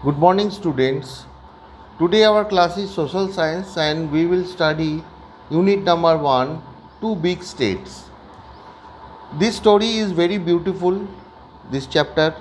Good morning, students. Today our class is social science and we will study unit number 1, two big states. This story is very beautiful, this chapter,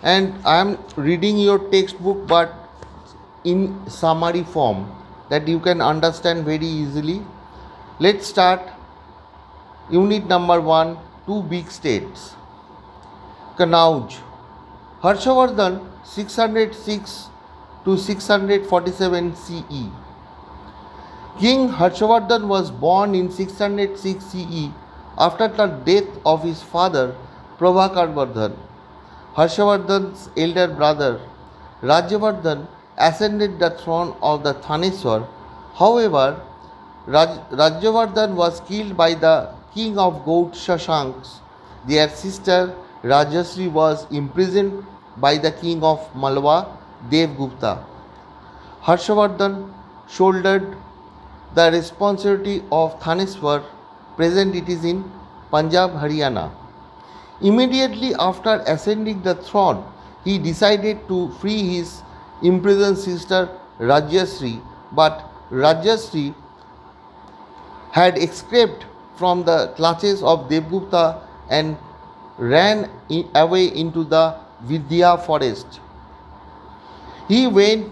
and I am reading your textbook but in summary form that you can understand very easily. Let's start unit number 1, two big states. Kanauj. Harshavardhan 606 to 647 CE. King Harshavardhan was born in 606 CE after the death of his father Prabhakarvardhan. Harshavardhan's elder brother Rajyavardhan ascended the throne of the Thaneswar. However, Rajyavardhan was killed by the king of Gaud Shashanks. Their sister Rajasri was imprisoned by the king of Malwa, Devgupta. Harshavardhan shouldered the responsibility of Thaneswar, present it is in Punjab, Haryana. Immediately after ascending the throne, he decided to free his imprisoned sister Rajyasri, but Rajyasri had escaped from the clutches of Devgupta and ran away into the Vidya forest. He went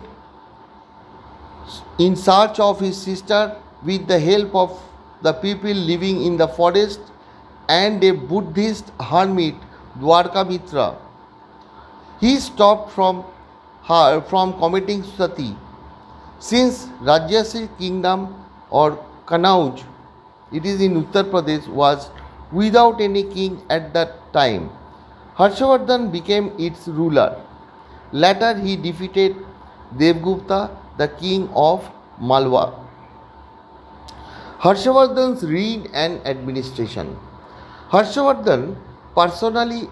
in search of his sister with the help of the people living in the forest and a Buddhist hermit Dwarkamitra. He stopped from her from committing sati. Since Rajyasri kingdom or Kanauj, it is in Uttar Pradesh, was without any king at that time, Harshavardhan became its ruler. Later he defeated Devgupta, the king of Malwa. Harshavardhan's reign and administration. Harshavardhan personally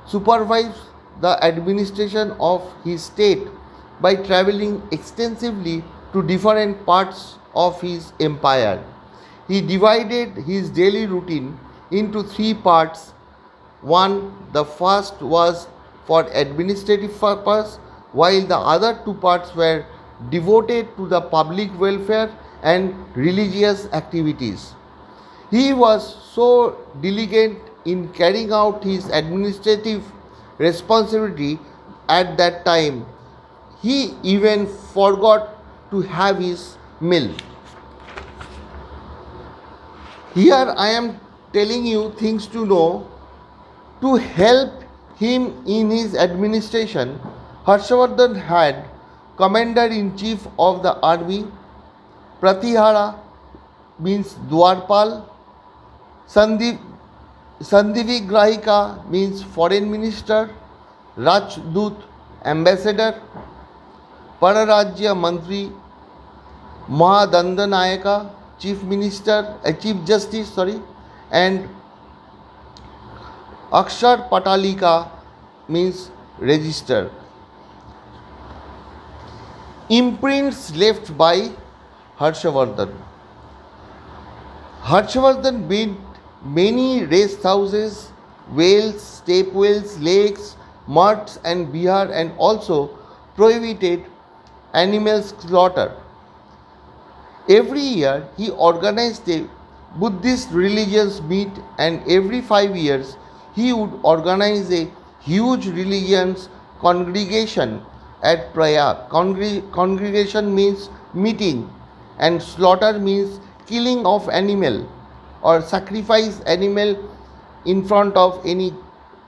supervised the administration of his state by traveling extensively to different parts of his empire. He divided his daily routine into three parts. One, the first was for administrative purpose, while the other two parts were devoted to the public welfare and religious activities. He was so diligent in carrying out his administrative responsibility at that time, he even forgot to have his meal. Here I am telling you things to know. To help him in his administration, Harshavardhan had Commander-in-Chief of the army, Pratihara means Dwarpal, Sandivigrahika means foreign minister, Rajdoot ambassador, Pararajya Mantri, Mahadandanayaka chief justice, and Akshar Patalika means register. Imprints left by Harshavardhan. Harshavardhan built many rest houses, wells, step wells, lakes, mudds and bihar, and also prohibited animal slaughter. Every year he organized a Buddhist religious meet, and every 5 years he would organize a huge religious congregation at Prayag. Congregation means meeting, and slaughter means killing of animal or sacrifice animal in front of any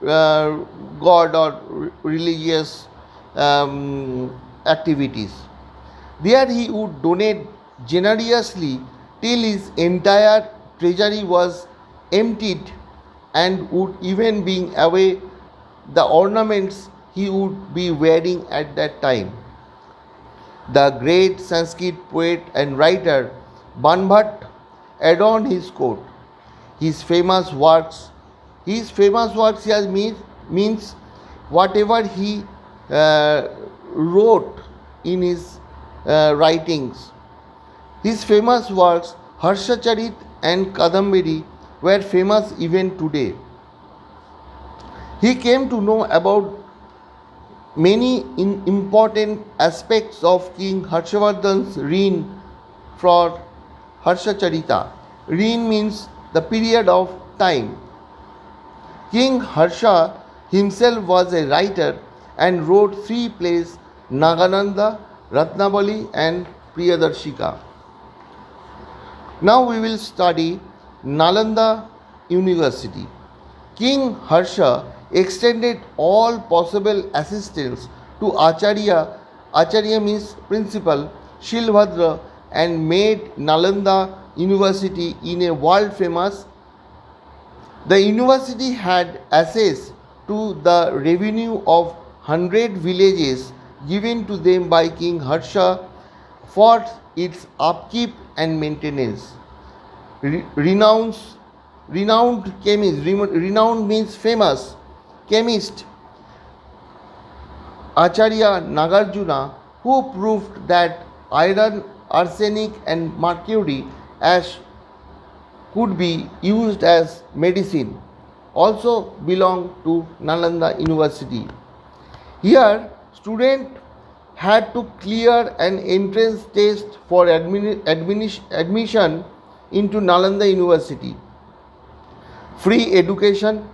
god or religious activities. There he would donate generously till his entire treasury was emptied, and would even bring away the ornaments he would be wearing at that time. The great Sanskrit poet and writer Banbhat adorned his court. His famous works, here means whatever he wrote in his writings. His famous works Harshacharit and Kadambari were famous even today. He came to know about many important aspects of King Harshavardhan's reign for Harshacharita. Reign means the period of time. King Harsha himself was a writer and wrote three plays, Nagananda, Ratnavali and Priyadarshika. Now we will study Nalanda University. King Harsha extended all possible assistance to Acharya means principal, Shilbhadra, and made Nalanda University in a world famous. The university had access to the revenue of 100 villages given to them by King Harsha for its upkeep and maintenance. Renowned chemist, renowned means famous chemist Acharya Nagarjuna, who proved that iron, arsenic, and mercury ash could be used as medicine, also belonged to Nalanda University. Here, students had to clear an entrance test for admission into Nalanda University. Free education,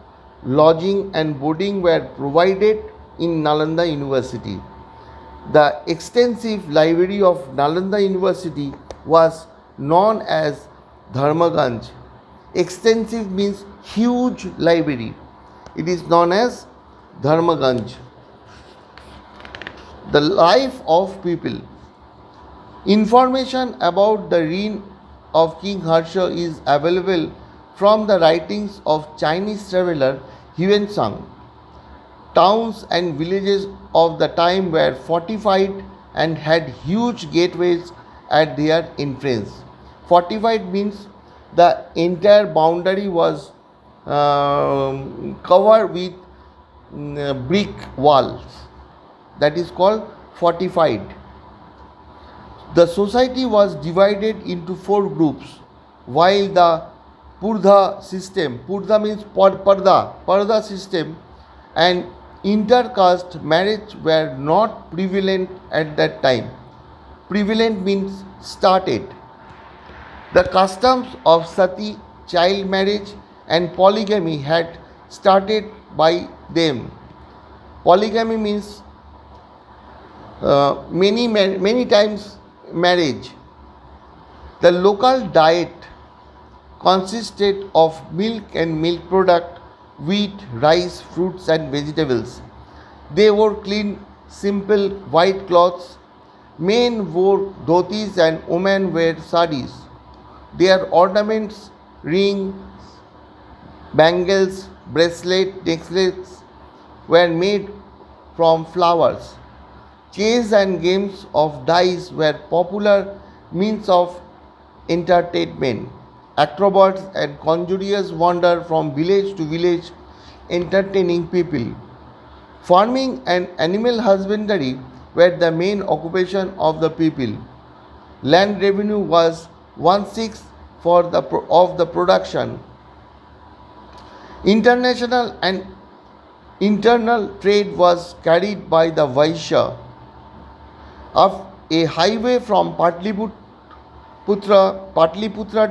lodging, and boarding were provided in Nalanda University. The extensive library of Nalanda University was known as Dharmaganj. Extensive means huge library. It is known as Dharmaganj. The life of people. Information about the reign of King Harsha is available from the writings of Chinese traveler Huan Towns and villages of the time were fortified and had huge gateways at their entrance. Fortified means the entire boundary was covered with brick walls. That is called fortified. The society was divided into four groups, while the Purdha means Parda system, and intercaste marriage were not prevalent at that time. Prevalent means started. The customs of sati, child marriage, and polygamy had started by them. Polygamy means many times marriage. The local diet consisted of milk and milk product, wheat, rice, fruits and vegetables. They wore clean, simple white clothes. Men wore dhotis and women wear saris. Their ornaments, rings, bangles, necklaces were made from flowers. Chess and games of dice were popular means of entertainment. Acrobats and conjurers wandered from village to village entertaining people. Farming and animal husbandry were the main occupation of the people. Land revenue was 1/6 of the production. International and internal trade was carried by the Vaishya. A highway from Patliputra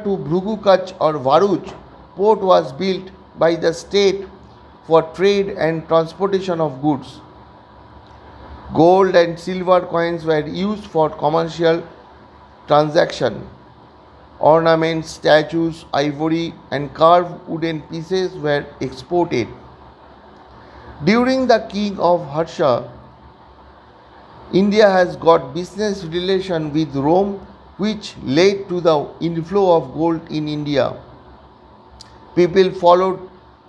to Bhrugu Kutch or Bharuch port was built by the state for trade and transportation of goods. Gold and silver coins were used for commercial transaction. Ornaments, statues, ivory and carved wooden pieces were exported. During the King of Harsha, India has got business relation with Rome, which led to the inflow of gold in India. People followed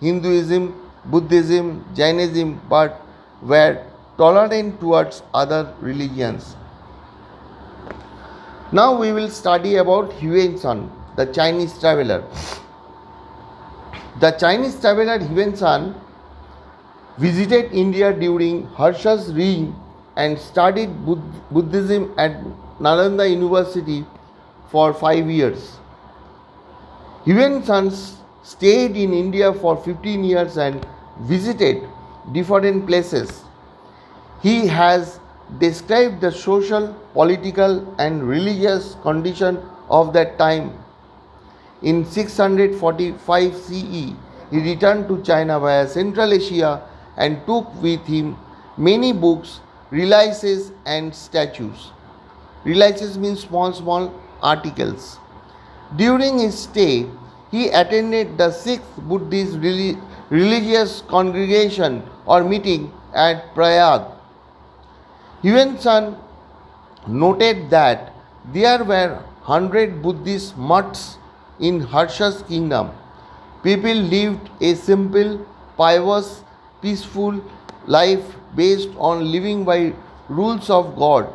Hinduism, Buddhism, Jainism, but were tolerant towards other religions. Now we will study about Huan San, the Chinese traveler. The Chinese traveler Huan San visited India during Harsha's reign and studied Buddhism at Nalanda University for 5 years. Huan San stayed in India for 15 years and visited different places. He has described the social, political, and religious condition of that time. In 645 CE, he returned to China via Central Asia and took with him many books, relics, and statues. Relics means small articles. During his stay, he attended the sixth Buddhist religious congregation or meeting at Prayag. Yuan Sun noted that there were 100 Buddhist mutts in Harsha's kingdom. People lived a simple, pious, peaceful life based on living by rules of God,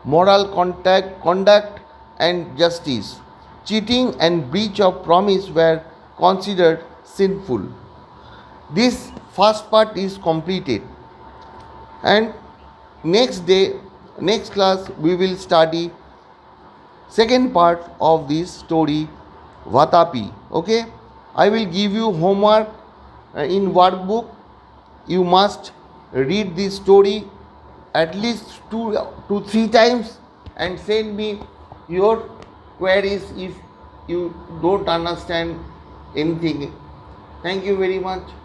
moral conduct and justice. Cheating and breach of promise were considered sinful. This first part is completed, and next day, next class, we will study second part of this story, Vatapi. Okay, I will give you homework in workbook. You must read this story at least 2 to 3 times and send me your queries if you don't understand anything. Thank you very much.